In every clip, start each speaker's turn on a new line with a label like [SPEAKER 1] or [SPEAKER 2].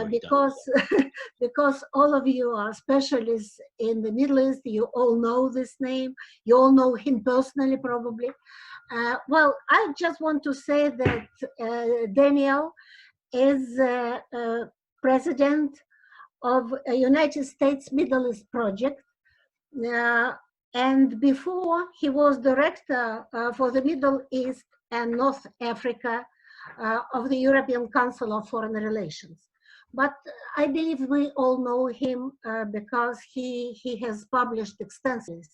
[SPEAKER 1] because because all of you are specialists in the Middle East. You all know this name. You all know him personally, probably. Well, I just want to say that Daniel is president of a United States Middle East project. And before, he was director for the Middle East and North Africa of the European Council of Foreign Relations. But I believe we all know him because he has published extensively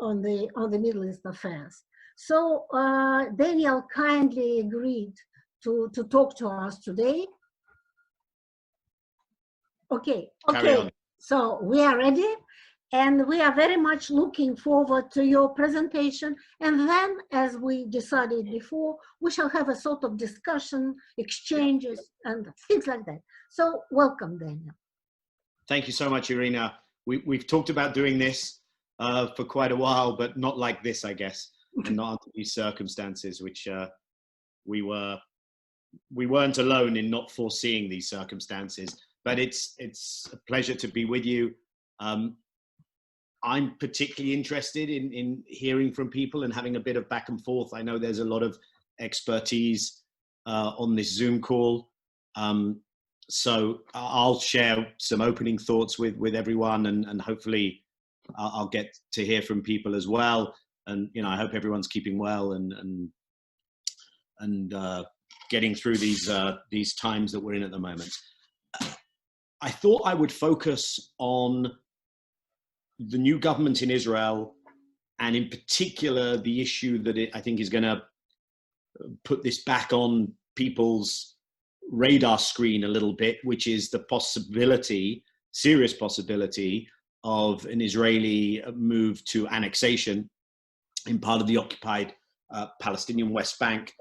[SPEAKER 1] on the Middle East affairs. So Daniel kindly agreed to talk to us today. Okay, so we are ready. And we are very much looking forward to your presentation. And then, as we decided before, we shall have a sort of discussion, exchanges, and things like that. So welcome, Daniel.
[SPEAKER 2] Thank you so much, Irina. We've talked about doing this for quite a while, but not like this, I guess, and not under these circumstances, which we weren't alone in not foreseeing these circumstances. But it's a pleasure to be with you. I'm particularly interested in hearing from people and having a bit of back and forth. I know there's a lot of expertise on this Zoom call. So I'll share some opening thoughts with everyone, and hopefully I'll get to hear from people as well. And, you know, I hope everyone's keeping well and getting through these times that we're in at the moment. I thought I would focus on the new government in Israel, and in particular, the issue that I think is going to put this back on people's radar screen a little bit, which is the possibility, serious possibility, of an Israeli move to annexation in part of the occupied Palestinian West Bank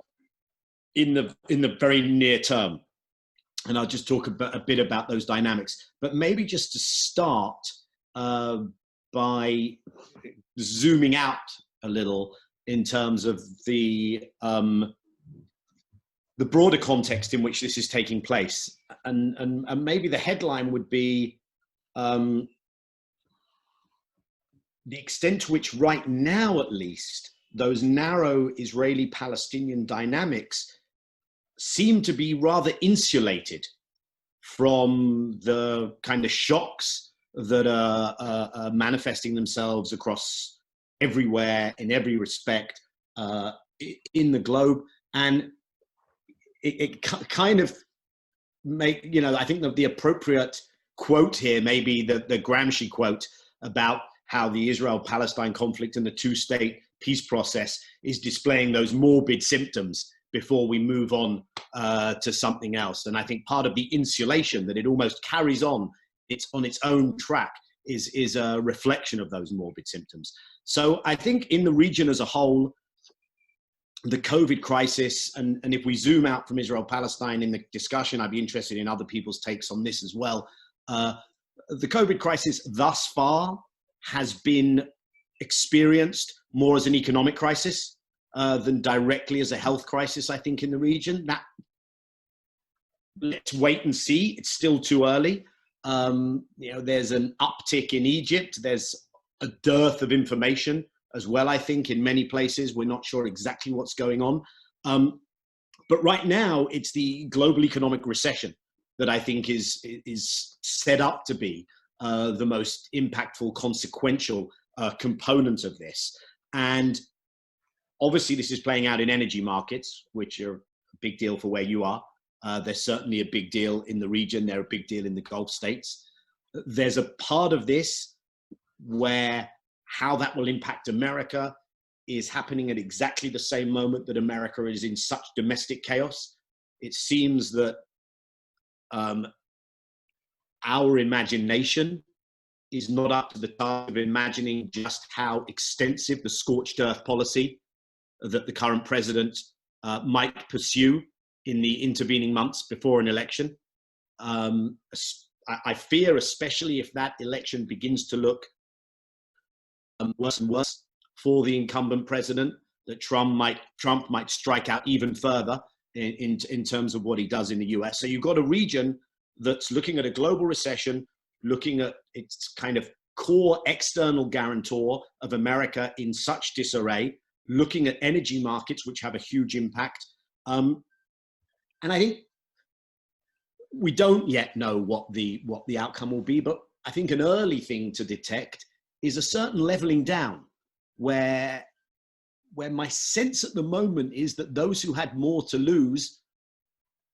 [SPEAKER 2] in the very near term. And I'll just talk a bit about those dynamics. But maybe just to start, by zooming out a little in terms of the broader context in which this is taking place, and maybe the headline would be the extent to which right now, at least, those narrow Israeli-Palestinian dynamics seem to be rather insulated from the kind of shocks that are manifesting themselves across everywhere, in every respect, in the globe. And it kind of make, you know, I think that the appropriate quote here may be the Gramsci quote about how the Israel-Palestine conflict and the two-state peace process is displaying those morbid symptoms before we move on to something else. And I think part of the insulation that it almost carries on, it's on its own track, is a reflection of those morbid symptoms. So I think in the region as a whole, the COVID crisis, and if we zoom out from Israel-Palestine in the discussion, I'd be interested in other people's takes on this as well. The COVID crisis thus far has been experienced more as an economic crisis than directly as a health crisis, I think, in the region. That, let's wait and see. It's still too early. You know, there's an uptick in Egypt. There's a dearth of information as well, I think, in many places. We're not sure exactly what's going on. But right now, it's the global economic recession that I think is set up to be the most impactful, consequential component of this. And obviously, this is playing out in energy markets, which are a big deal for where you are. They're certainly a big deal in the region. They're a big deal in the Gulf states. There's a part of this where how that will impact America is happening at exactly the same moment that America is in such domestic chaos. It seems that our imagination is not up to the task of imagining just how extensive the scorched earth policy that the current president might pursue in the intervening months before an election. I fear, especially if that election begins to look worse and worse for the incumbent president, that Trump might strike out even further in terms of what he does in the US. So you've got a region that's looking at a global recession, looking at its kind of core external guarantor of America in such disarray, looking at energy markets, which have a huge impact. And I think we don't yet know what the outcome will be, but I think an early thing to detect is a certain leveling down, where my sense at the moment is that those who had more to lose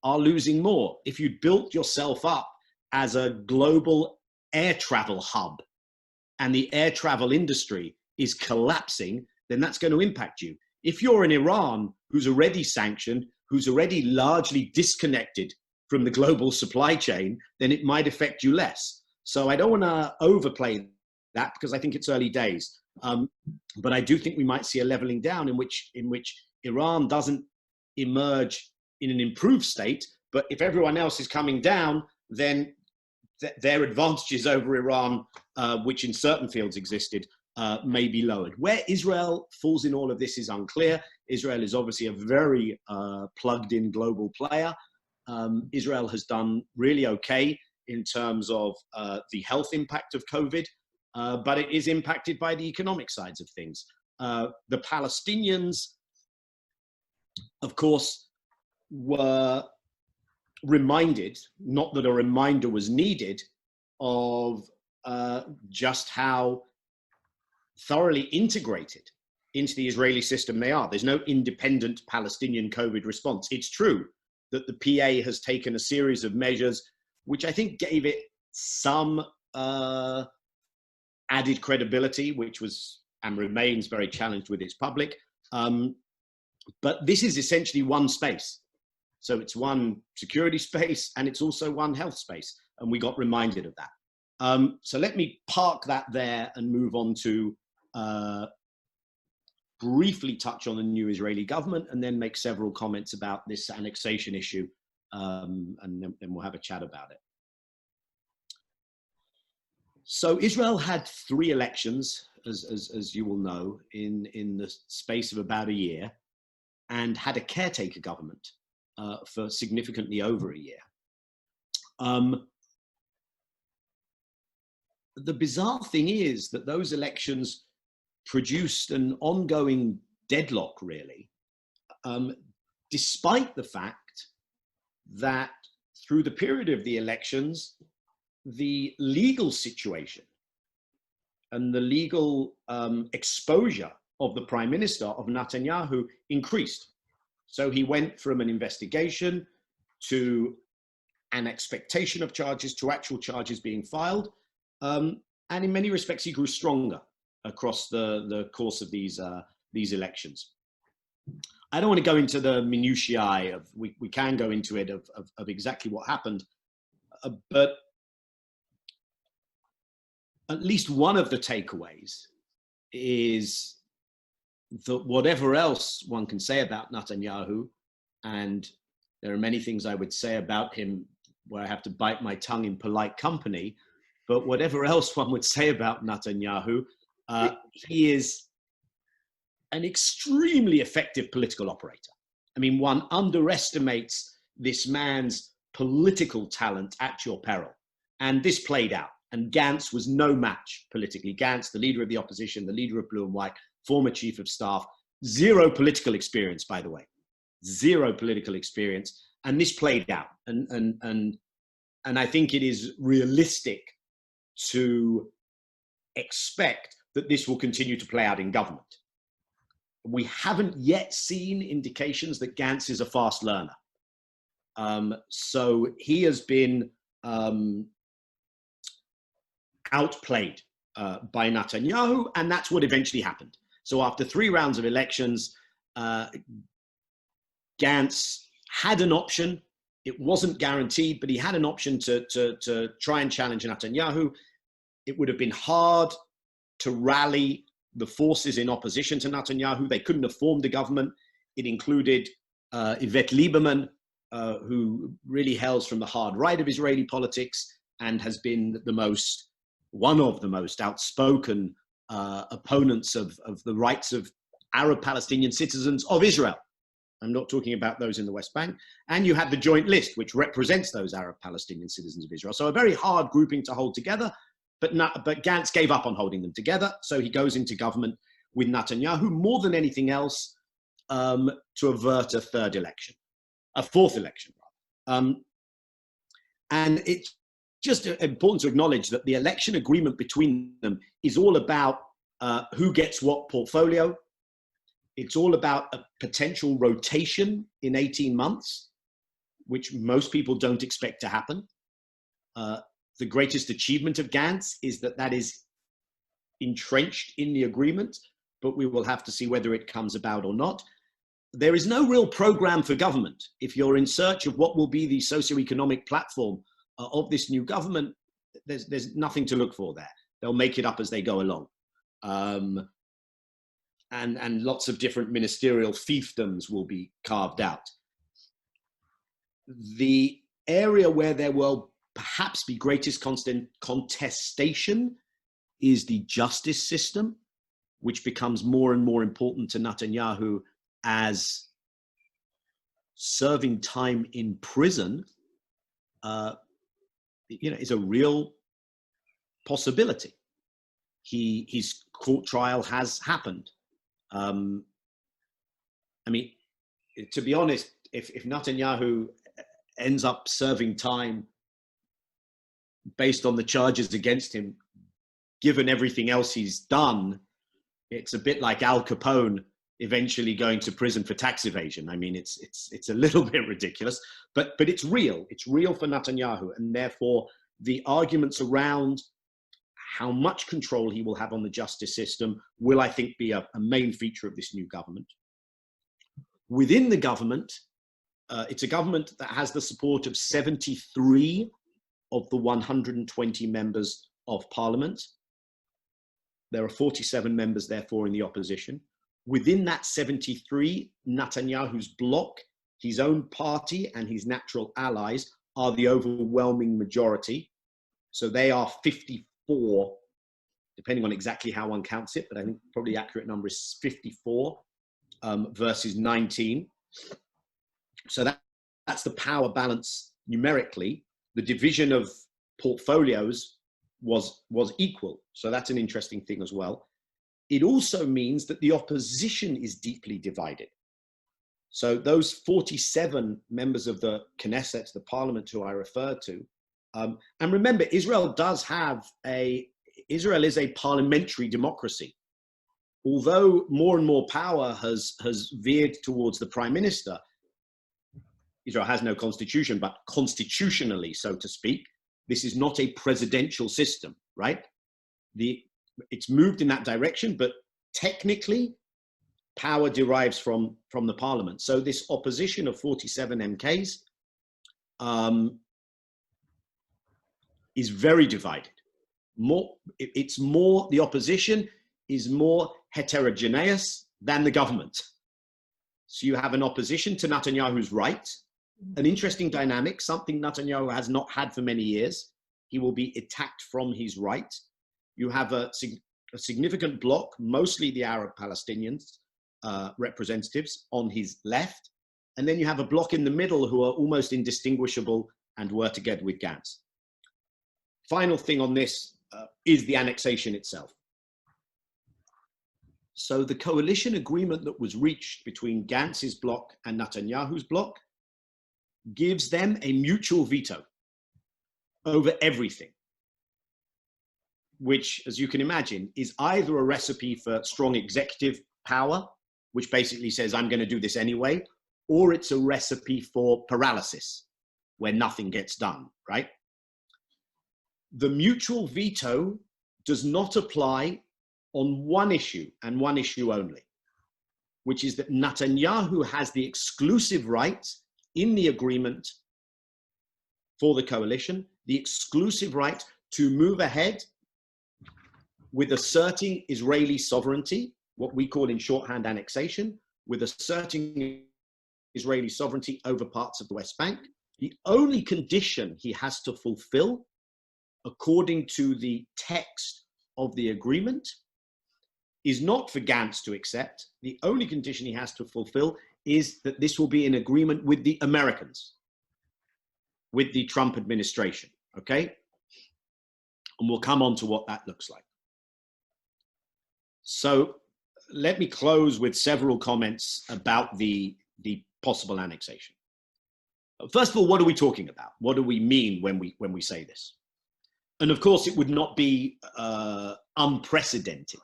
[SPEAKER 2] are losing more. If you'd built yourself up as a global air travel hub and the air travel industry is collapsing, then that's going to impact you. If you're in Iran, who's already sanctioned, who's already largely disconnected from the global supply chain, then it might affect you less. So I don't want to overplay that, because I think it's early days. But I do think we might see a leveling down in which Iran doesn't emerge in an improved state, but if everyone else is coming down, then their advantages over Iran, which in certain fields existed, may be lowered. Where Israel falls in all of this is unclear. Israel is obviously a very plugged-in global player. Israel has done really okay in terms of the health impact of COVID, but it is impacted by the economic sides of things. The Palestinians, of course, were reminded, not that a reminder was needed, of just how thoroughly integrated into the Israeli system they are. There's no independent Palestinian COVID response. It's true that the PA has taken a series of measures which I think gave it some added credibility, which was and remains very challenged with its public. But this is essentially one space. So it's one security space and it's also one health space. And we got reminded of that. So let me park that there and move on to briefly touch on the new Israeli government and then make several comments about this annexation issue. And then we'll have a chat about it. So Israel had 3 elections, as you will know, in the space of about a year, and had a caretaker government for significantly over a year. The bizarre thing is that those elections produced an ongoing deadlock, really, despite the fact that through the period of the elections, the legal situation and the legal exposure of the Prime Minister, of Netanyahu, increased. So he went from an investigation to an expectation of charges to actual charges being filed. And in many respects, he grew stronger across the course of these elections. I don't want to go into the minutiae of, we can go into it of exactly what happened, but at least one of the takeaways is that whatever else one can say about Netanyahu, and there are many things I would say about him where I have to bite my tongue in polite company, but whatever else one would say about Netanyahu, he is an extremely effective political operator. I mean, one underestimates this man's political talent at your peril. And this played out. And Gantz was no match politically. Gantz, the leader of the opposition, the leader of Blue and White, former chief of staff, zero political experience, by the way, zero political experience. And this played out. And I think it is realistic to expect that this will continue to play out in government. We haven't yet seen indications that Gantz is a fast learner. So he has been outplayed by Netanyahu, and that's what eventually happened. So after 3 rounds of elections, Gantz had an option. It wasn't guaranteed, but he had an option to try and challenge Netanyahu. It would have been hard to rally the forces in opposition to Netanyahu. They couldn't have formed a government. It included Yvette Lieberman, who really hails from the hard right of Israeli politics and has been one of the most outspoken opponents of the rights of Arab Palestinian citizens of Israel. I'm not talking about those in the West Bank. And you had the joint list, which represents those Arab Palestinian citizens of Israel. So a very hard grouping to hold together, but Gantz gave up on holding them together. So he goes into government with Netanyahu more than anything else to avert a fourth election. And it's just important to acknowledge that the election agreement between them is all about who gets what portfolio. It's all about a potential rotation in 18 months, which most people don't expect to happen. The greatest achievement of Gantz is that is entrenched in the agreement, but we will have to see whether it comes about or not. There is no real program for government. If you're in search of what will be the socioeconomic platform of this new government, there's nothing to look for there. They'll make it up as they go along. And lots of different ministerial fiefdoms will be carved out. The area where there will perhaps be greatest contestation is the justice system, which becomes more and more important to Netanyahu as serving time in prison is a real possibility. His court trial has happened. I mean, to be honest, if Netanyahu ends up serving time based on the charges against him, given everything else he's done, it's a bit like Al Capone eventually going to prison for tax evasion. I mean, it's a little bit ridiculous, but it's real. It's real for Netanyahu, and therefore the arguments around how much control he will have on the justice system will, I think, be a main feature of this new government. Within the government, it's a government that has the support of 73 of the 120 members of parliament. There are 47 members, therefore, in the opposition. Within that 73, Netanyahu's bloc, his own party and his natural allies are the overwhelming majority. So they are 54, depending on exactly how one counts it, but I think probably the accurate number is 54 versus 19. So that's the power balance numerically. The division of portfolios was equal. So that's an interesting thing as well. It also means that the opposition is deeply divided. So those 47 members of the Knesset, the parliament who I referred to, and remember, Israel is a parliamentary democracy. Although more and more power has veered towards the prime minister, Israel has no constitution, but constitutionally, so to speak, this is not a presidential system, right? It's moved in that direction, but technically, power derives from the parliament. So this opposition of 47 MKs is very divided. The opposition is more heterogeneous than the government. So you have an opposition to Netanyahu's right, an interesting dynamic, something Netanyahu has not had for many years. He will be attacked from his right. You have a significant bloc, mostly the Arab Palestinians, representatives on his left. And then you have a bloc in the middle who are almost indistinguishable and were together with Gantz. Final thing on this is the annexation itself. So the coalition agreement that was reached between Gantz's bloc and Netanyahu's bloc gives them a mutual veto over everything, which, as you can imagine, is either a recipe for strong executive power, which basically says, I'm going to do this anyway, or it's a recipe for paralysis, where nothing gets done, right? The mutual veto does not apply on one issue and one issue only, which is that Netanyahu has the exclusive right in the agreement for the coalition, the exclusive right to move ahead with asserting Israeli sovereignty, what we call in shorthand annexation, with asserting Israeli sovereignty over parts of the West Bank. The only condition he has to fulfill, according to the text of the agreement, is not for Gantz to accept. The only condition he has to fulfill is that this will be in agreement with the Americans, with the Trump administration, okay? And we'll come on to what that looks like. So let me close with several comments about the possible annexation. First of all, what are we talking about? What do we mean when we say this? And of course, it would not be unprecedented,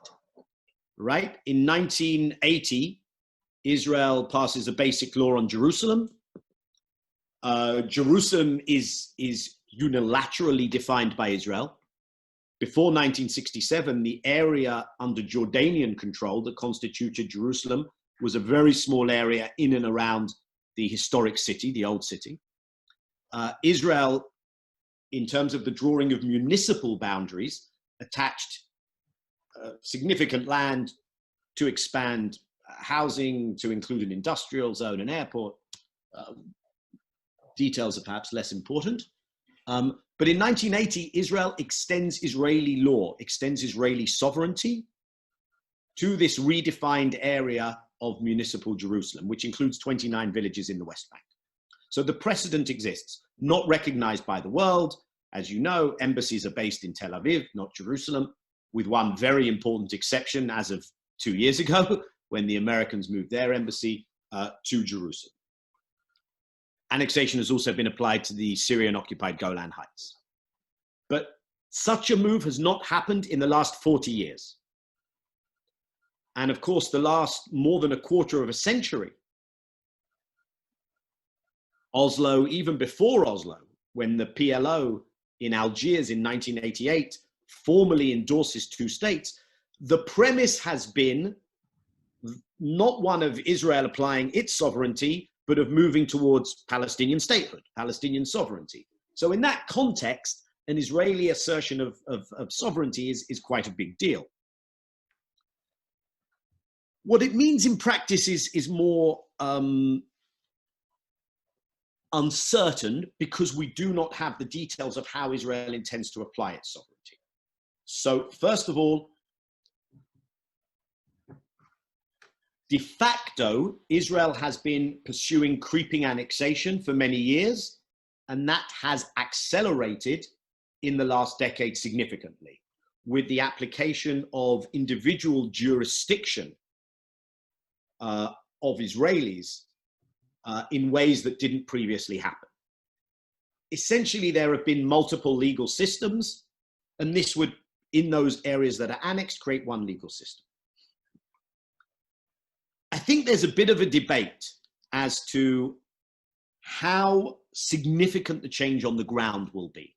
[SPEAKER 2] right? In 1980, Israel passes a basic law on Jerusalem. Jerusalem is unilaterally defined by Israel. Before 1967, the area under Jordanian control that constituted Jerusalem was a very small area in and around the historic city, the old city. Israel, in terms of the drawing of municipal boundaries, attached significant land to expand housing, to include an industrial zone, an airport. Details are perhaps less important. But in 1980, Israel extends Israeli law, extends Israeli sovereignty to this redefined area of municipal Jerusalem, which includes 29 villages in the West Bank. So the precedent exists, not recognized by the world. As you know, embassies are based in Tel Aviv, not Jerusalem, with one very important exception as of 2 years ago, when the Americans moved their embassy to Jerusalem. Annexation has also been applied to the Syrian-occupied Golan Heights. But such a move has not happened in the last 40 years. And of course, the last more than a quarter of a century. Oslo, even before Oslo, when the PLO in Algiers in 1988 formally endorses two states, the premise has been not one of Israel applying its sovereignty, but of moving towards Palestinian statehood, Palestinian sovereignty. So in that context, an Israeli assertion of sovereignty is quite a big deal. What it means in practice is more uncertain, because we do not have the details of how Israel intends to apply its sovereignty. So first of all, de facto, Israel has been pursuing creeping annexation for many years, and that has accelerated in the last decade significantly, with the application of individual jurisdiction of Israelis in ways that didn't previously happen. Essentially, there have been multiple legal systems, and this would, in those areas that are annexed, create one legal system. I think there's a bit of a debate as to how significant the change on the ground will be.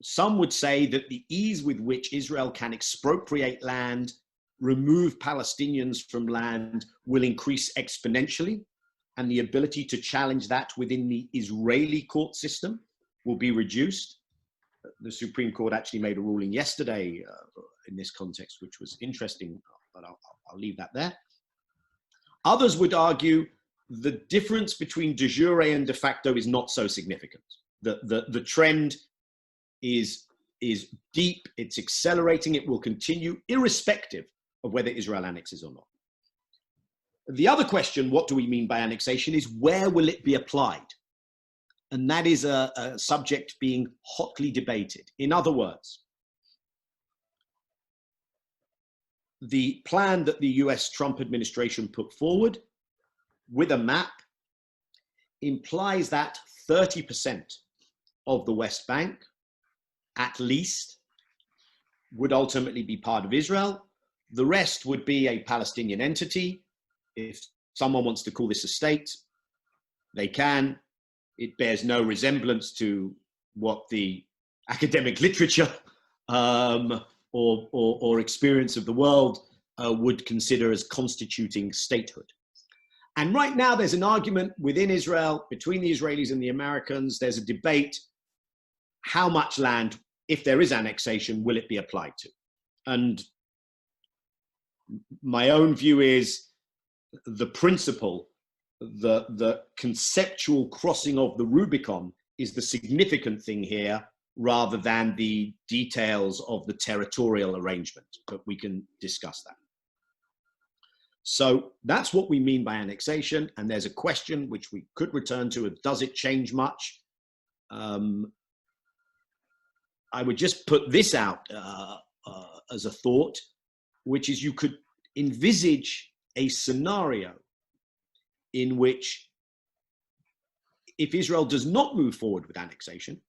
[SPEAKER 2] Some would say that the ease with which Israel can expropriate land, remove Palestinians from land, will increase exponentially, and the ability to challenge that within the Israeli court system will be reduced. The Supreme Court actually made a ruling yesterday in this context, which was interesting, but I'll leave that there. Others would argue the difference between de jure and de facto is not so significant. The trend is deep, it's accelerating, it will continue irrespective of whether Israel annexes or not. The other question, what do we mean by annexation, is where will it be applied? And that is a subject being hotly debated. In other words, the plan that the US Trump administration put forward with a map implies that 30% of the West Bank, at least, would ultimately be part of Israel. The rest would be a Palestinian entity. If someone wants to call this a state, they can. It bears no resemblance to what the academic literature or experience of the world would consider as constituting statehood. And right now there's an argument within Israel, between the Israelis and the Americans. There's a debate, how much land, if there is annexation, will it be applied to? And my own view is the principle, the conceptual crossing of the Rubicon is the significant thing here, rather than the details of the territorial arrangement, but we can discuss that. So that's what we mean by annexation. And there's a question which we could return to of, does it change much? I would just put this out as a thought, which is you could envisage a scenario in which, if Israel does not move forward with annexation,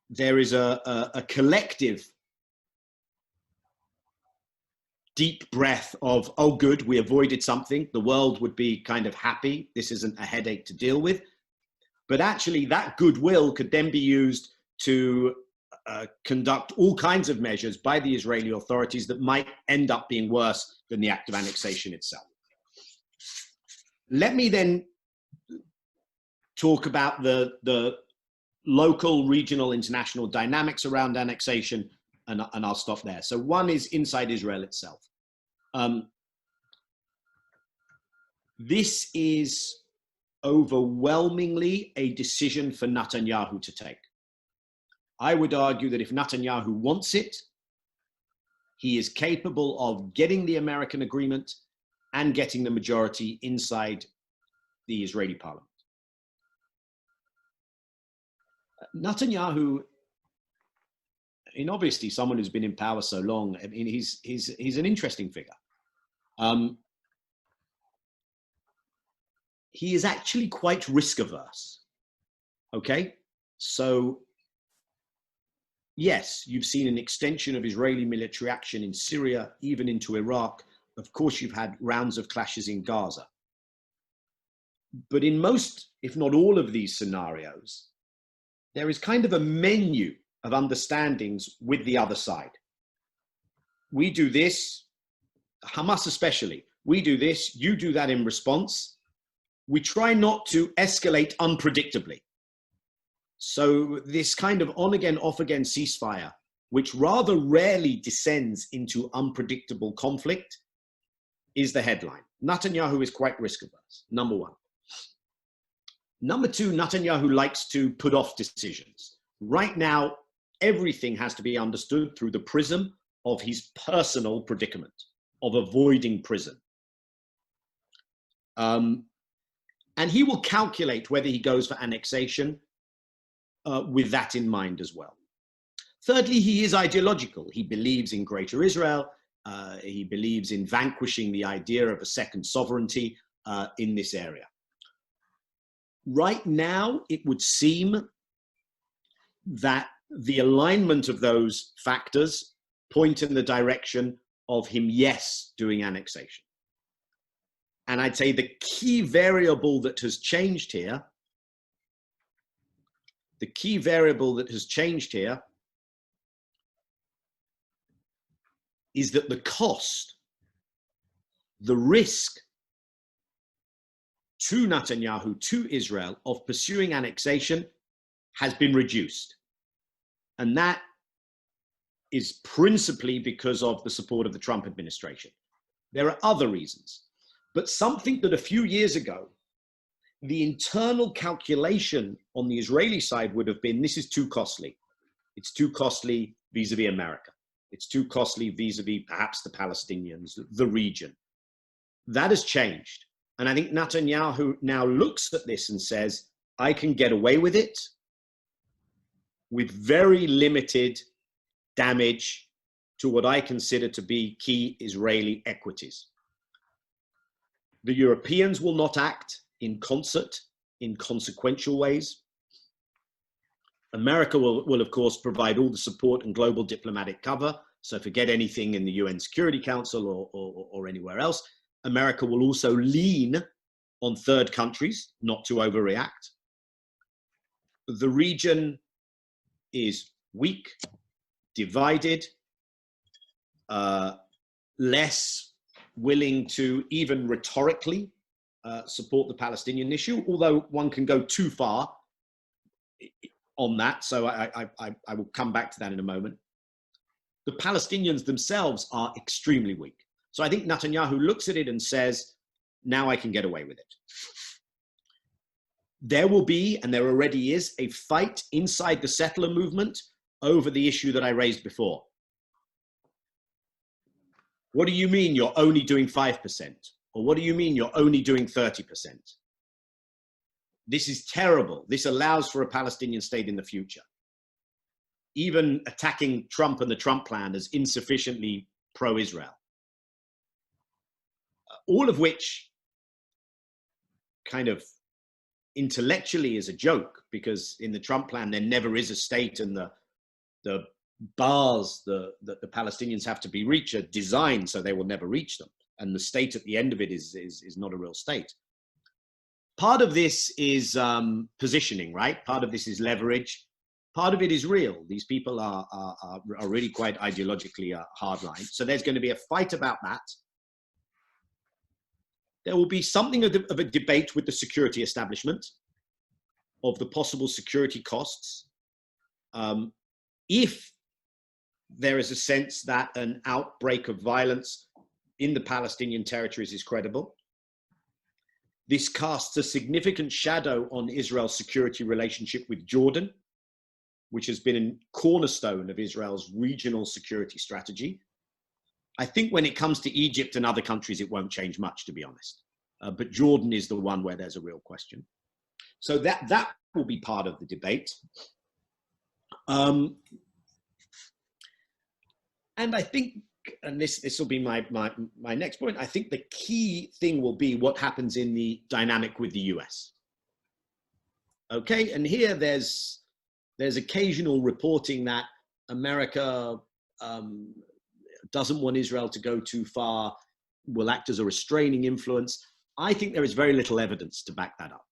[SPEAKER 2] there is a collective deep breath of, oh, good, we avoided something. The world would be kind of happy. This isn't a headache to deal with. But actually, that goodwill could then be used to conduct all kinds of measures by the Israeli authorities that might end up being worse than the act of annexation itself. Let me then talk about the local, regional, international dynamics around annexation, and I'll stop there. So one is inside Israel itself. This is overwhelmingly a decision for Netanyahu to take. I would argue that if Netanyahu wants it, he is capable of getting the American agreement and getting the majority inside the Israeli parliament. Netanyahu, and obviously someone who's been in power so long, I mean, he's an interesting figure. He is actually quite risk averse. Okay, so yes, you've seen an extension of Israeli military action in Syria, even into Iraq. Of course, you've had rounds of clashes in Gaza. But in most, if not all of these scenarios, there is kind of a menu of understandings with the other side. We do this, Hamas especially, we do this, you do that in response. We try not to escalate unpredictably. So this kind of on-again, off-again ceasefire, which rather rarely descends into unpredictable conflict, is the headline. Netanyahu is quite risk-averse, number one. Number two, Netanyahu likes to put off decisions. Right now, everything has to be understood through the prism of his personal predicament, of avoiding prison. And he will calculate whether he goes for annexation with that in mind as well. Thirdly, he is ideological. He believes in Greater Israel. He believes in vanquishing the idea of a second sovereignty in this area. Right now, it would seem that the alignment of those factors point in the direction of him, yes, doing annexation. And I'd say the key variable that has changed here, is that the cost, the risk to Netanyahu, to Israel, of pursuing annexation has been reduced. And that is principally because of the support of the Trump administration. There are other reasons, but something that a few years ago, the internal calculation on the Israeli side would have been, this is too costly. It's too costly vis-a-vis America. It's too costly vis-a-vis perhaps the Palestinians, the region. That has changed. And I think Netanyahu now looks at this and says, I can get away with it with very limited damage to what I consider to be key Israeli equities. The Europeans will not act in concert, in consequential ways. America will of course, provide all the support and global diplomatic cover. So forget anything in the UN Security Council or anywhere else. America will also lean on third countries not to overreact. The region is weak, divided, less willing to even rhetorically support the Palestinian issue, although one can go too far on that. So I will come back to that in a moment. The Palestinians themselves are extremely weak. So I think Netanyahu looks at it and says, now I can get away with it. There will be, and there already is, a fight inside the settler movement over the issue that I raised before. What do you mean you're only doing 5%? Or what do you mean you're only doing 30%? This is terrible. This allows for a Palestinian state in the future. Even attacking Trump and the Trump plan as insufficiently pro-Israel. All of which kind of intellectually is a joke, because in the Trump plan, there never is a state, and the bars that the Palestinians have to be reached are designed so they will never reach them. And the state at the end of it is not a real state. Part of this is positioning, right? Part of this is leverage. Part of it is real. These people are really quite ideologically hardline. So there's going to be a fight about that. There will be something of a debate with the security establishment of the possible security costs. If there is a sense that an outbreak of violence in the Palestinian territories is credible. This casts a significant shadow on Israel's security relationship with Jordan, which has been a cornerstone of Israel's regional security strategy. I think when it comes to Egypt and other countries, it won't change much, to be honest. But Jordan is the one where there's a real question. So that will be part of the debate. And I think, and this will be my next point, I think the key thing will be what happens in the dynamic with the US. Okay, and here there's occasional reporting that America doesn't want Israel to go too far, will act as a restraining influence. I think there is very little evidence to back that up.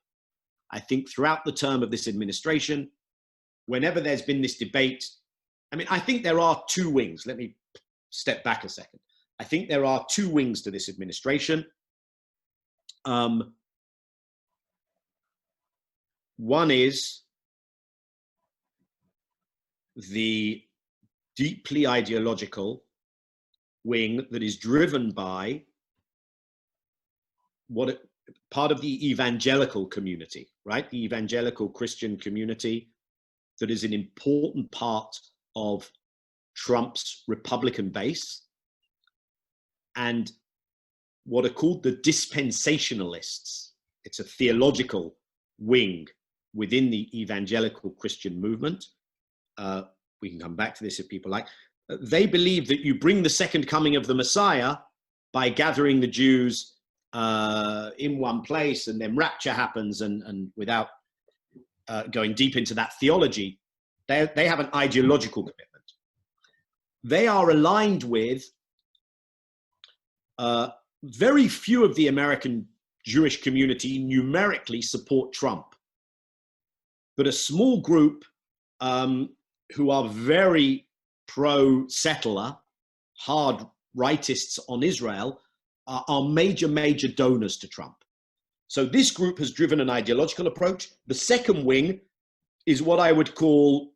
[SPEAKER 2] I think throughout the term of this administration, whenever there's been this debate, I mean, I think there are two wings. Let me step back a second. I think there are two wings to this administration. One is the deeply ideological wing that is driven by part of the evangelical community, right? The evangelical Christian community that is an important part of Trump's Republican base, and what are called the dispensationalists. It's a theological wing within the evangelical Christian movement. We can come back to this if people like. They believe that you bring the second coming of the Messiah by gathering the Jews in one place, and then rapture happens, and without going deep into that theology, they have an ideological commitment. They are aligned with very few of the American Jewish community numerically support Trump, but a small group who are very pro-settler, hard rightists on Israel, are major donors to Trump. So this group has driven an ideological approach. The second wing is what I would call,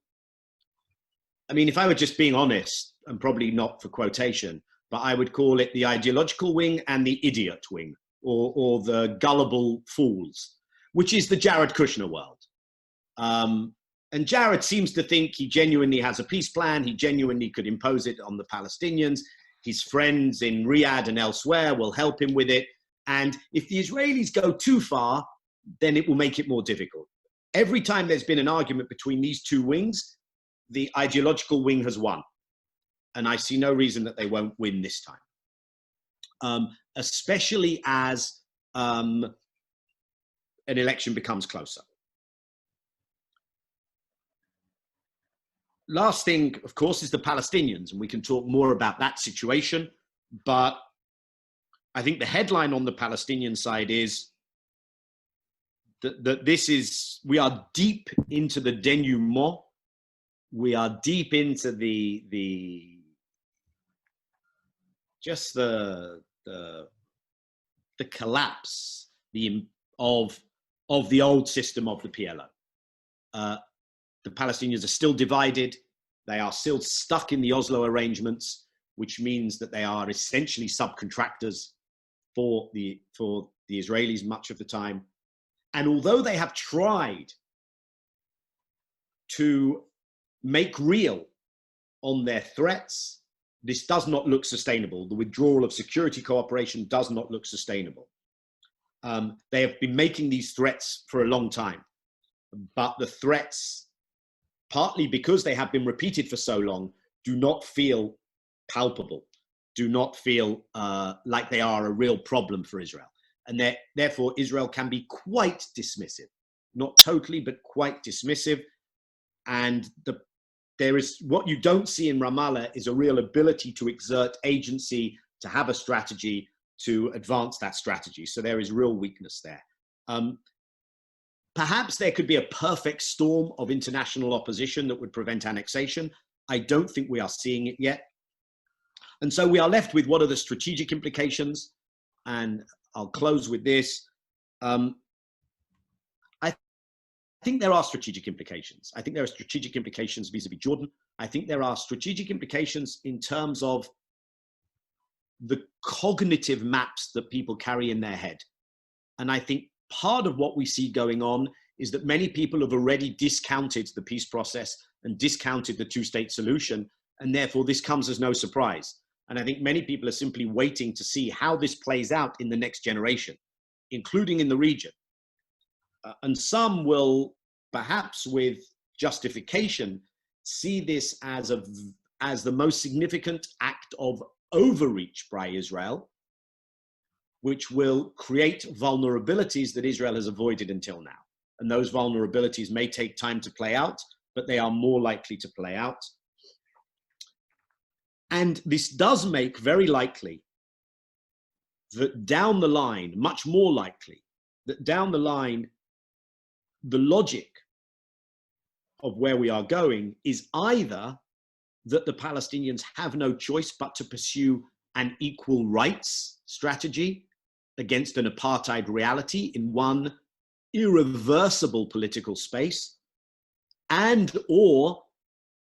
[SPEAKER 2] I mean, if I were just being honest, and probably not for quotation, but I would call it the ideological wing and the idiot wing, or the gullible fools, which is the Jared Kushner world. And Jared seems to think he genuinely has a peace plan. He genuinely could impose it on the Palestinians. His friends in Riyadh and elsewhere will help him with it. And if the Israelis go too far, then it will make it more difficult. Every time there's been an argument between these two wings, the ideological wing has won. And I see no reason that they won't win this time, especially as an election becomes closer. Last thing, of course, is the Palestinians, and we can talk more about that situation. But I think the headline on the Palestinian side is that we are deep into the denouement. We are deep into the collapse of the old system of the PLO. The Palestinians are still divided. They are still stuck in the Oslo arrangements, which means that they are essentially subcontractors for the Israelis much of the time. And although they have tried to make real on their threats this does not look sustainable. The withdrawal of security cooperation does not look sustainable. They have been making these threats for a long time, but the threats, partly because they have been repeated for so long, do not feel palpable, do not feel like they are a real problem for Israel. And therefore, Israel can be quite dismissive, not totally, but quite dismissive. And there is, what you don't see in Ramallah is a real ability to exert agency, to have a strategy, to advance that strategy. So there is real weakness there. Perhaps there could be a perfect storm of international opposition that would prevent annexation. I don't think we are seeing it yet. And so we are left with what are the strategic implications? And I'll close with this. I think there are strategic implications. I think there are strategic implications vis-a-vis Jordan. I think there are strategic implications in terms of the cognitive maps that people carry in their head. And I think part of what we see going on is that many people have already discounted the peace process and discounted the two-state solution, and therefore this comes as no surprise. And I think many people are simply waiting to see how this plays out in the next generation, including in the region. And some will, perhaps with justification, see this as the most significant act of overreach by Israel, which will create vulnerabilities that Israel has avoided until now. And those vulnerabilities may take time to play out, but they are more likely to play out. And this does make very likely that down the line, much more likely, that down the line, the logic of where we are going is either that the Palestinians have no choice but to pursue an equal rights strategy against an apartheid reality in one irreversible political space, and or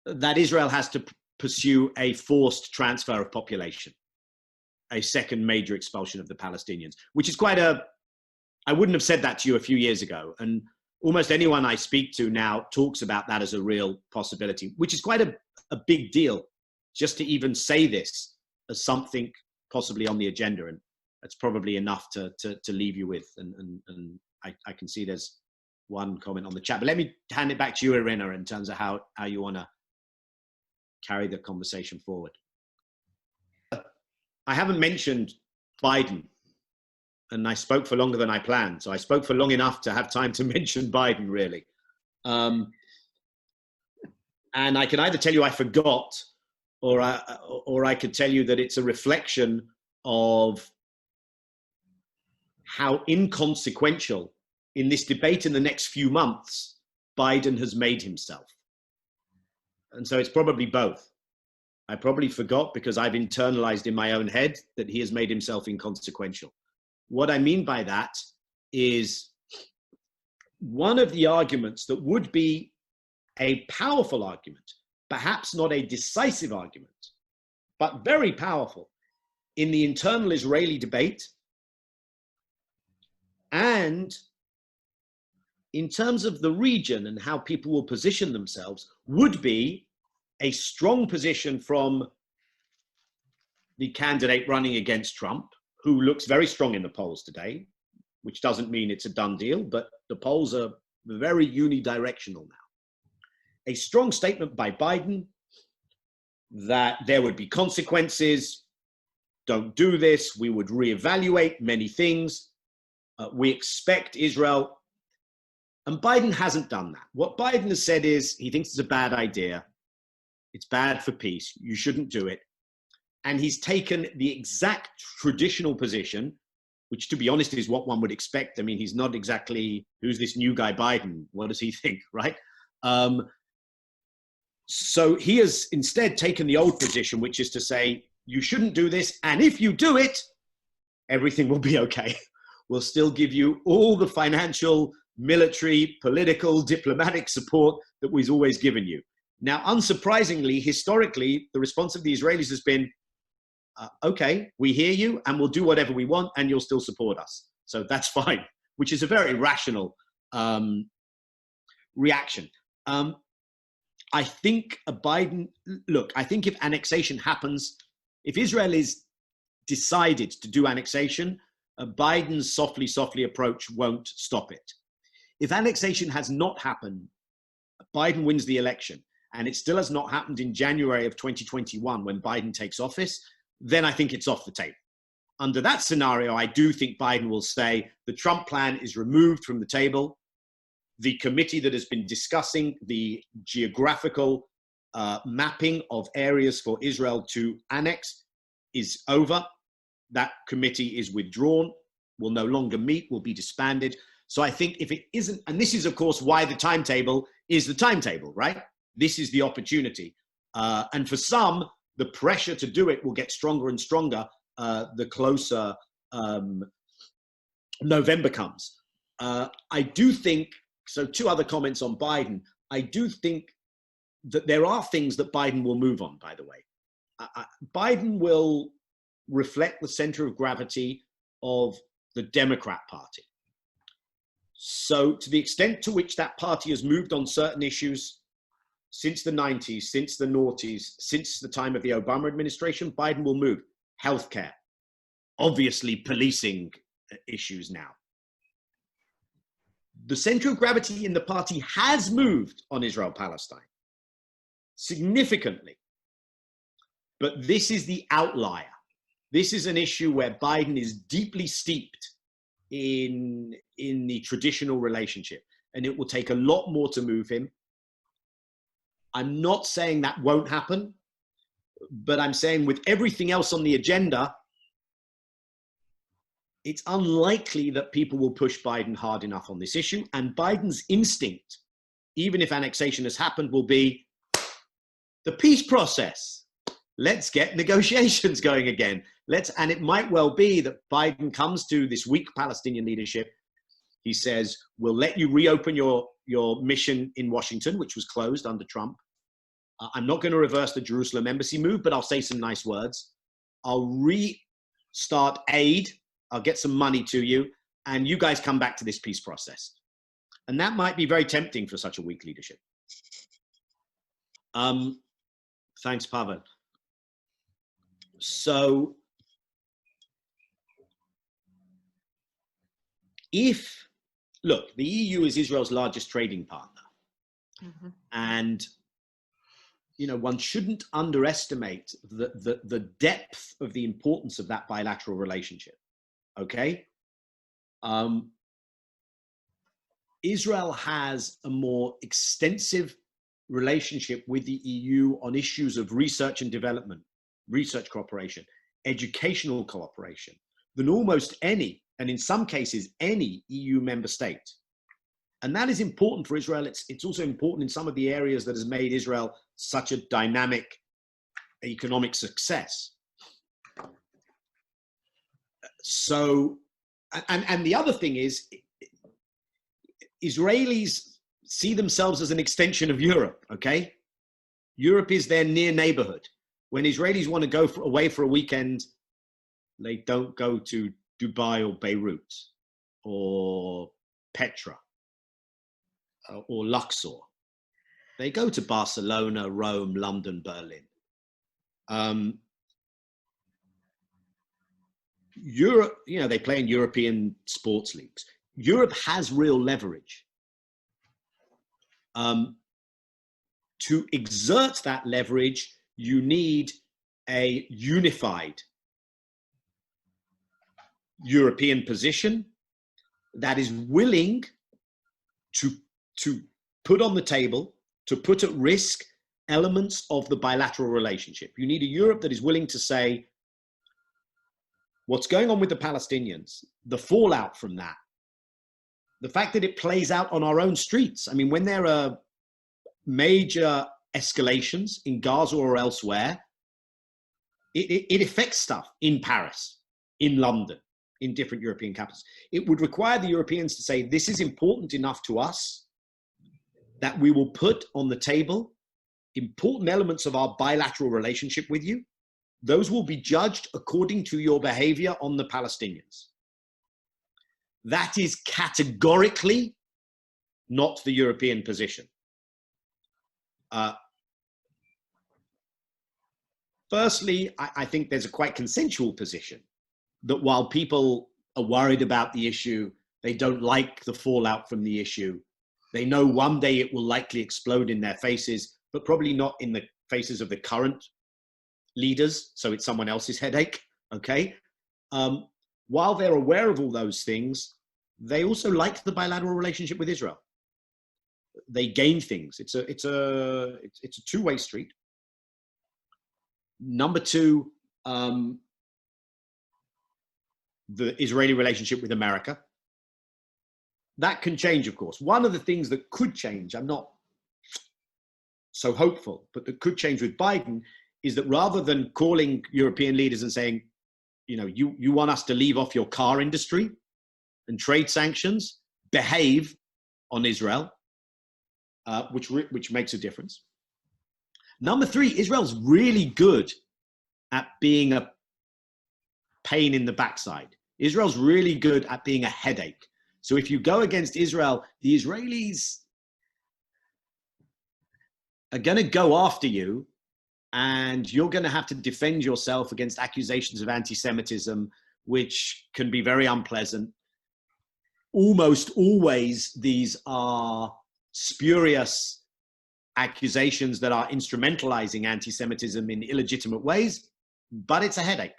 [SPEAKER 2] that Israel has to pursue a forced transfer of population, a second major expulsion of the Palestinians, which is quite I wouldn't have said that to you a few years ago. And almost anyone I speak to now talks about that as a real possibility, which is quite a big deal just to even say this as something possibly on the agenda. And that's probably enough to leave you with. And I can see there's one comment on the chat, but let me hand it back to you, Irina, in terms of how you want to carry the conversation forward. I haven't mentioned Biden, and I spoke for longer than I planned. So I spoke for long enough to have time to mention Biden, really. And I can either tell you I forgot, or I could tell you that it's a reflection of how inconsequential in this debate in the next few months Biden has made himself. And so it's probably both. I probably forgot because I've internalized in my own head that he has made himself inconsequential. What I mean by that is one of the arguments that would be a powerful argument, perhaps not a decisive argument, but very powerful in the internal Israeli debate and in terms of the region and how people will position themselves, would be a strong position from the candidate running against Trump, who looks very strong in the polls today, which doesn't mean it's a done deal, but the polls are very unidirectional now. A strong statement by Biden that there would be consequences, don't do this, we would reevaluate many things, we expect Israel. And Biden hasn't done that. What Biden has said is he thinks it's a bad idea. It's bad for peace. You shouldn't do it. And he's taken the exact traditional position, which to be honest is what one would expect. I mean, he's not exactly, who's this new guy Biden? What does he think, right? So he has instead taken the old position, which is to say, you shouldn't do this. And if you do it, everything will be okay. We'll still give you all the financial, military, political, diplomatic support that we've always given you. Now, unsurprisingly, historically, the response of the Israelis has been, okay, we hear you and we'll do whatever we want and you'll still support us. So that's fine, which is a very rational reaction. I think I think if annexation happens, If Israel is decided to do annexation, Biden's softly approach won't stop it. If annexation has not happened, Biden wins the election, and it still has not happened in January of 2021 when Biden takes office, then I think it's off the table. Under that scenario, I do think Biden will say the Trump plan is removed from the table. The committee that has been discussing the geographical mapping of areas for Israel to annex is over. That committee is withdrawn, will no longer meet, will be disbanded. So I think if it isn't, and this is of course why the timetable is the timetable, right? This is the opportunity. And for some, the pressure to do it will get stronger and stronger the closer November comes. I do think, so two other comments on Biden. I do think that there are things that Biden will move on, by the way. Biden will reflect the center of gravity of the Democrat Party. So to the extent to which that party has moved on certain issues since the 90s, since the noughties, since the time of the Obama administration, Biden will move. Healthcare, obviously policing issues now. The center of gravity in the party has moved on Israel-Palestine significantly. But this is the outlier. This is an issue where Biden is deeply steeped in the traditional relationship, and it will take a lot more to move him. I'm not saying that won't happen, but I'm saying with everything else on the agenda, it's unlikely that people will push Biden hard enough on this issue. And Biden's instinct, even if annexation has happened, will be the peace process. Let's get negotiations going again. And it might well be that Biden comes to this weak Palestinian leadership. He says, we'll let you reopen your mission in Washington, which was closed under Trump. I'm not going to reverse the Jerusalem embassy move, but I'll say some nice words. I'll restart aid. I'll get some money to you, and you guys come back to this peace process. And that might be very tempting for such a weak leadership. Thanks, Pavel. So look, the EU is Israel's largest trading partner. Mm-hmm. And, one shouldn't underestimate the depth of the importance of that bilateral relationship. Okay? Israel has a more extensive relationship with the EU on issues of research and development, research cooperation, educational cooperation, than almost any, and in some cases, any EU member state. And that is important for Israel. It's also important in some of the areas that has made Israel such a dynamic economic success. So, and the other thing is, Israelis see themselves as an extension of Europe, okay? Europe is their near neighborhood. When Israelis want to go away for a weekend, they don't go to Dubai or Beirut or Petra or Luxor. They go to Barcelona, Rome, London, Berlin. Europe, they play in European sports leagues. Europe has real leverage. To exert that leverage, you need a unified European position that is willing to put on the table, to put at risk elements of the bilateral relationship. You need a Europe that is willing to say, what's going on with the Palestinians, the fallout from that, the fact that it plays out on our own streets. I mean, when there are major escalations in Gaza or elsewhere, it affects stuff in Paris, in London, in different European capitals. It would require the Europeans to say, this is important enough to us that we will put on the table important elements of our bilateral relationship with you. Those will be judged according to your behavior on the Palestinians. That is categorically not the European position. Firstly, I think there's a quite consensual position that while people are worried about the issue, they don't like the fallout from the issue. They know one day it will likely explode in their faces, but probably not in the faces of the current leaders. So it's someone else's headache, okay? While they're aware of all those things, they also like the bilateral relationship with Israel. They gain things. It's a two-way street. Number two, the Israeli relationship with America. That can change, of course. One of the things that could change, I'm not so hopeful, but that could change with Biden, is that rather than calling European leaders and saying, you know, you want us to leave off your car industry and trade sanctions, behave on Israel, which makes a difference. Number three, Israel's really good at being a pain in the backside. Israel's really good at being a headache. So if you go against Israel, the Israelis are going to go after you, and you're going to have to defend yourself against accusations of anti-Semitism, which can be very unpleasant. Almost always, these are spurious accusations that are instrumentalizing anti-Semitism in illegitimate ways, but it's a headache.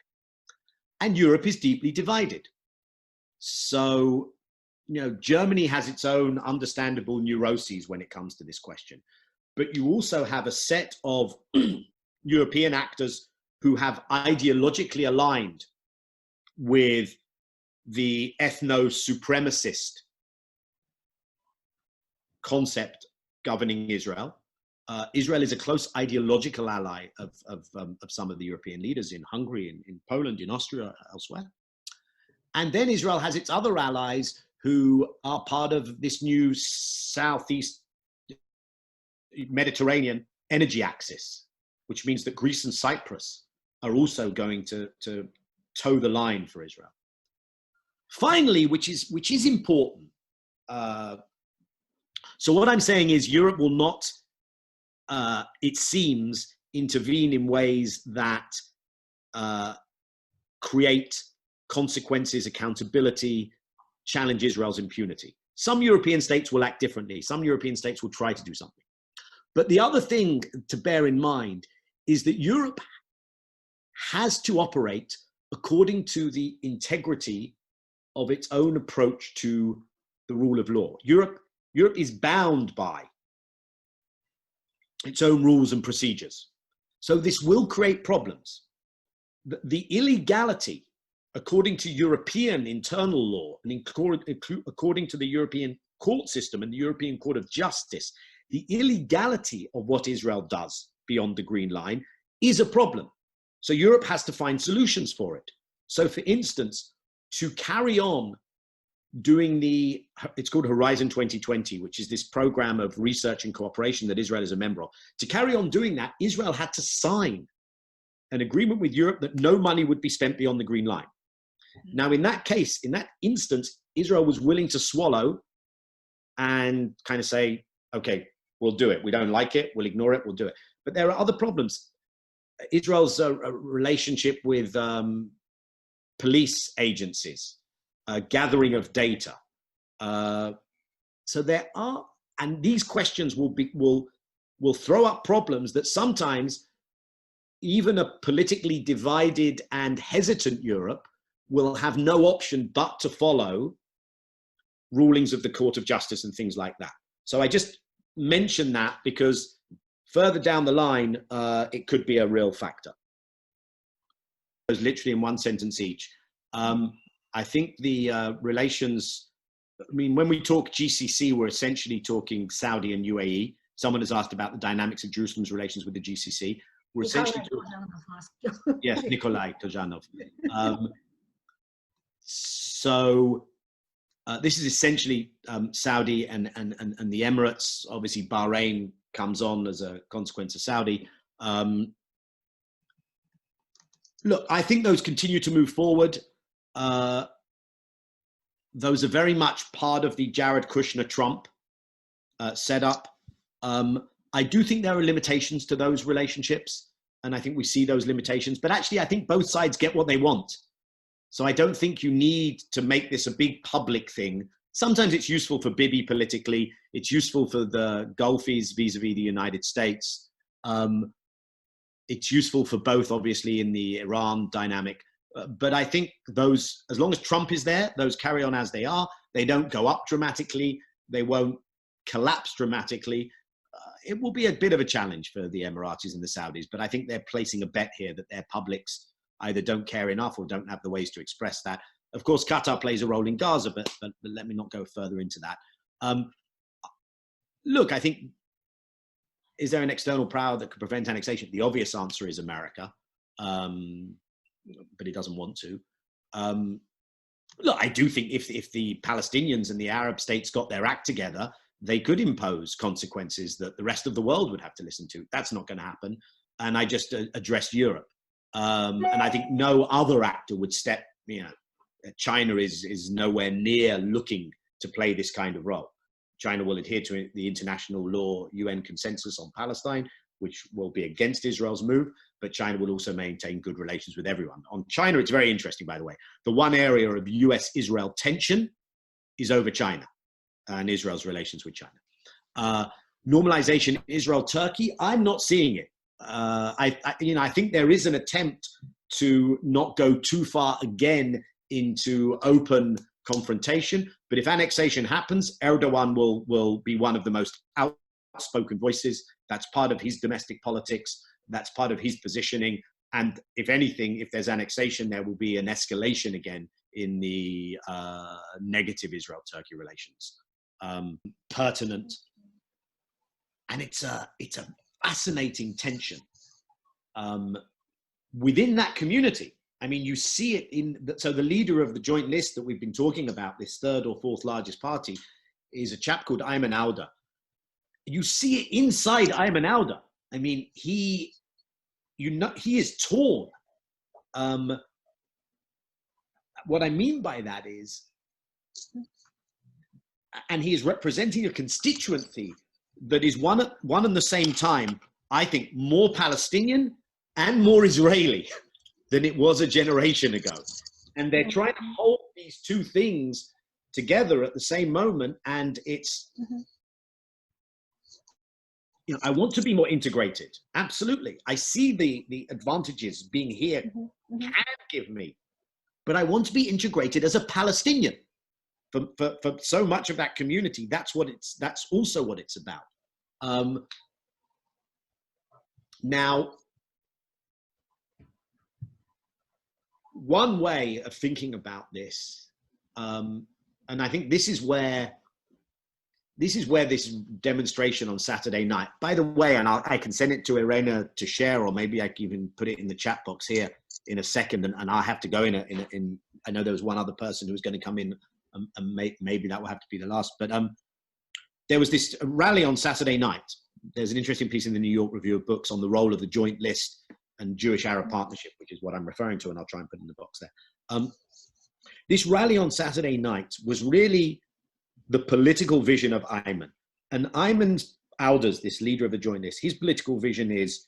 [SPEAKER 2] And Europe is deeply divided. So, you know, Germany has its own understandable neuroses when it comes to this question. But you also have a set of European actors who have ideologically aligned with the ethno-supremacist concept governing Israel. Israel is a close ideological ally of some of the European leaders in Hungary, in Poland, in Austria, elsewhere. And then Israel has its other allies who are part of this new Southeast Mediterranean energy axis, which means that Greece and Cyprus are also going to toe the line for Israel. Finally, which is important. So what I'm saying is Europe will not, it seems, intervene in ways that create consequences, accountability, challenge Israel's impunity. Some European states will act differently. Some European states will try to do something. But the other thing to bear in mind is that Europe has to operate according to the integrity of its own approach to the rule of law. Europe is bound by its own rules and procedures. So this will create problems. The illegality, according to European internal law and according to the European court system and the European Court of Justice, the illegality of what Israel does beyond the green line is a problem. So Europe has to find solutions for it. So for instance, to carry on doing it's called Horizon 2020, which is this program of research and cooperation that Israel is a member of. To carry on doing that, Israel had to sign an agreement with Europe that no money would be spent beyond the green line. Now, in that case, in that instance, Israel was willing to swallow and kind of say, okay, we'll do it. We don't like it. We'll ignore it. We'll do it. But there are other problems. Israel's relationship with police agencies, gathering of data. So there are, and these questions will throw up problems that sometimes even a politically divided and hesitant Europe will have no option but to follow rulings of the Court of Justice and things like that. So I just mention that because further down the line, it could be a real factor. It's literally in one sentence each. I think the relations, I mean, when we talk GCC, we're essentially talking Saudi and UAE. Someone has asked about the dynamics of Jerusalem's relations with the GCC. We're essentially talking, yes, Nikolai Tojanov. So this is essentially Saudi and the Emirates. Obviously, Bahrain comes on as a consequence of Saudi. Look, I think those continue to move forward. Those are very much part of the Jared Kushner-Trump setup. I do think there are limitations to those relationships. And I think we see those limitations, but actually I think both sides get what they want. So I don't think you need to make this a big public thing. Sometimes it's useful for Bibi politically. It's useful for the Gulfies vis-a-vis the United States. It's useful for both, obviously, in the Iran dynamic. But I think those, as long as Trump is there, those carry on as they are. They don't go up dramatically. They won't collapse dramatically. It will be a bit of a challenge for the Emiratis and the Saudis, but I think they're placing a bet here that their publics either don't care enough or don't have the ways to express that. Of course, Qatar plays a role in Gaza, but let me not go further into that. Look, I think, is there an external power that could prevent annexation? The obvious answer is America, but it doesn't want to. Look, I do think if the Palestinians and the Arab states got their act together, they could impose consequences that the rest of the world would have to listen to. That's not going to happen. And I just addressed Europe. And I think no other actor would step, China is nowhere near looking to play this kind of role. China will adhere to the international law, UN consensus on Palestine, which will be against Israel's move, but China will also maintain good relations with everyone. On China, it's very interesting, by the way. The one area of US-Israel tension is over China and Israel's relations with China. Normalization Israel-Turkey, I'm not seeing it. I think there is an attempt to not go too far again into open confrontation, but if annexation happens, Erdogan will be one of the most outspoken voices. That's part of his domestic politics. That's part of his positioning. And if anything, if there's annexation, there will be an escalation again in the negative Israel-Turkey relations. Pertinent. And it's a fascinating tension within that community. I mean, you see it so the leader of the joint list that we've been talking about, this third or fourth largest party, is a chap called Ayman Awda. You see it inside Ayman Awda. I mean, he is torn. What I mean by that is, and he is representing a constituency that is one and the same time, I think, more Palestinian and more Israeli than it was a generation ago. And they're trying to hold these two things together at the same moment. And it's, I want to be more integrated. Absolutely. I see the advantages being here can give me, but I want to be integrated as a Palestinian. For so much of that community, that's also what it's about. Now, one way of thinking about this, and I think this is where this demonstration on Saturday night, by the way, and I can send it to Irena to share, or maybe I can even put it in the chat box here in a second, and I'll have to go in I know there was one other person who was going to come in, and maybe that will have to be the last, but there was this rally on Saturday night. There's an interesting piece in the New York Review of Books on the role of the joint list and Jewish-Arab partnership, which is what I'm referring to, and I'll try and put it in the box there. This rally on Saturday night was really the political vision of Ayman. And Ayman Awda's, this leader of the joint list, his political vision is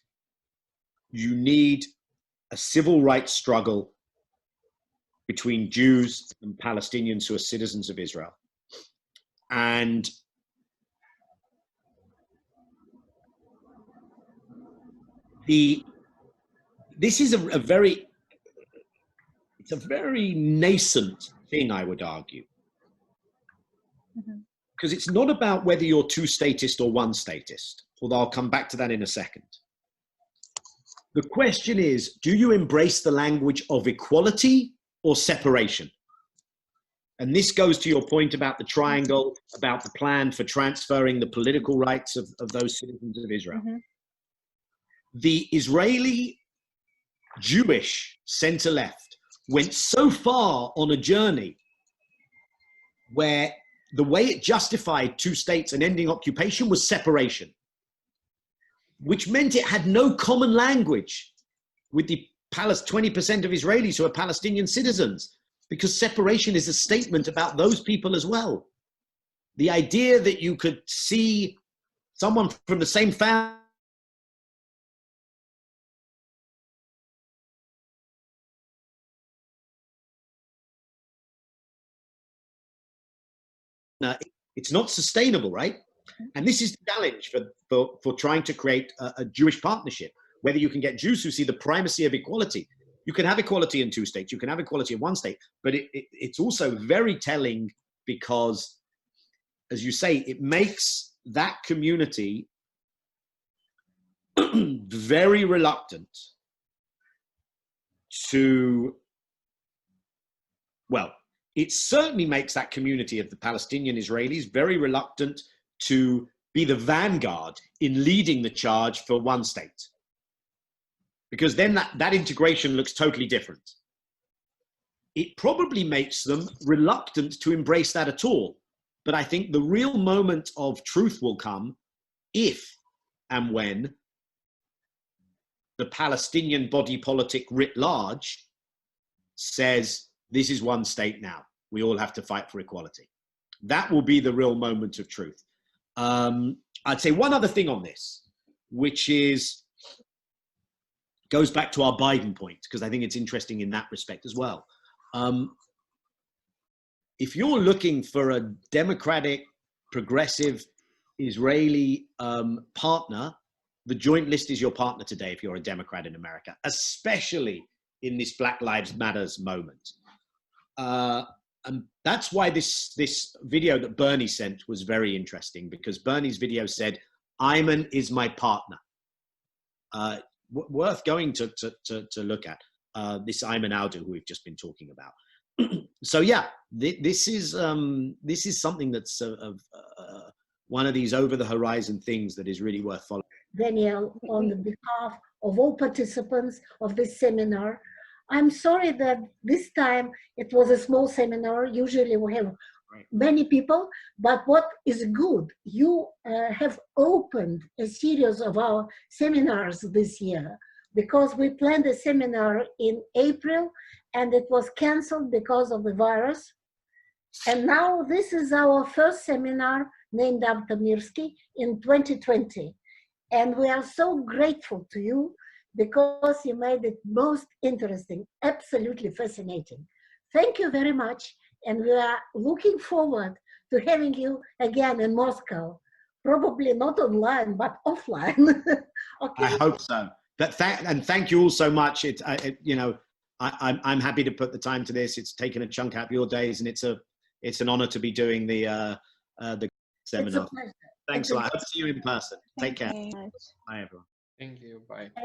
[SPEAKER 2] you need a civil rights struggle between Jews and Palestinians who are citizens of Israel. And this is a very nascent thing, I would argue. Because it's not about whether you're two-statist or one-statist, although I'll come back to that in a second. The question is, do you embrace the language of equality or separation? And this goes to your point about the triangle, about the plan for transferring the political rights of those citizens of Israel. The Israeli Jewish center-left went so far on a journey where the way it justified two states and ending occupation was separation, which meant it had no common language with the 20% of Israelis who are Palestinian citizens, because separation is a statement about those people as well. The idea that you could see someone from the same family it's not sustainable, right? And this is the challenge for trying to create a Jewish partnership, whether you can get Jews who see the primacy of equality. You can have equality in 2 states, you can have equality in 1 state, but it's also very telling because, as you say, it makes that community very reluctant to, well, it certainly makes that community of the Palestinian Israelis very reluctant to be the vanguard in leading the charge for 1 state. Because then that integration looks totally different. It probably makes them reluctant to embrace that at all. But I think the real moment of truth will come if and when the Palestinian body politic writ large says, this is 1 state now. We all have to fight for equality. That will be the real moment of truth. I'd say one other thing on this, which goes back to our Biden point, because I think it's interesting in that respect as well. If you're looking for a democratic, progressive Israeli partner, the Joint List is your partner today if you're a Democrat in America, especially in this Black Lives Matters moment. And that's why this video that Bernie sent was very interesting, because Bernie's video said, Ayman is my partner. Worth going to look at, this Ayman Audu who we've just been talking about. So yeah, this is something that's one of these over the horizon things that is really worth following.
[SPEAKER 1] Daniel, on behalf of all participants of this seminar, I'm sorry that this time it was a small seminar. Usually we have many people, but what is good, you have opened a series of our seminars this year, because we planned a seminar in April and it was canceled because of the virus. And now this is our first seminar named after Mirsky in 2020. And we are so grateful to you because you made it most interesting, absolutely fascinating. Thank you very much. And we are looking forward to having you again in Moscow, probably not online, but offline. Okay. I
[SPEAKER 2] hope so. And thank you all so much. I'm happy to put the time to this. It's taken a chunk out of your days, and it's an honor to be doing the seminar. Thanks a lot. I hope to see you in person. Take care. Bye, everyone.
[SPEAKER 3] Thank you. Bye.